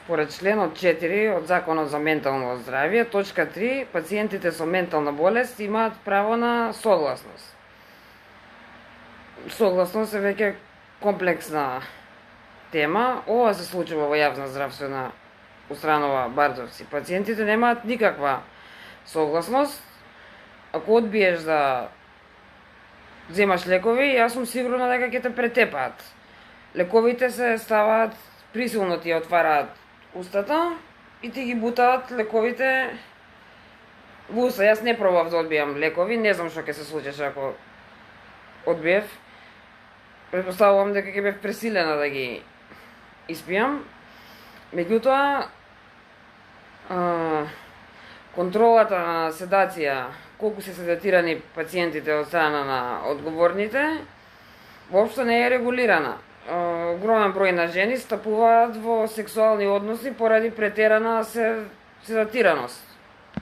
Според членот 4 од Законот за ментално здравје, точка 3, пациентите со ментална болест имаат право на согласност. Согласност е веќе комплексна тема. Ова се случува во јавна здравствена установа Бардовци. Пациентите немаат никаква согласност. Ако одбиеш да земаш лекови, јас сум сигурна дека ќе те претепаат. Лековите се ставаат, присилно ти отвараат устата и ти ги бутаат лековите во уста. Јас не пробав да одбијам лекови, не знам што ќе се случеше ако одбиев. Предпоставувам дека ќе бев пресилена да ги испијам. Меѓутоа, контролата на седација, колку се седатирани пациентите од страна на одговорните, воопшто не е регулирана. Огромен број на жени стапуваат во сексуални односи поради претерана седатираност.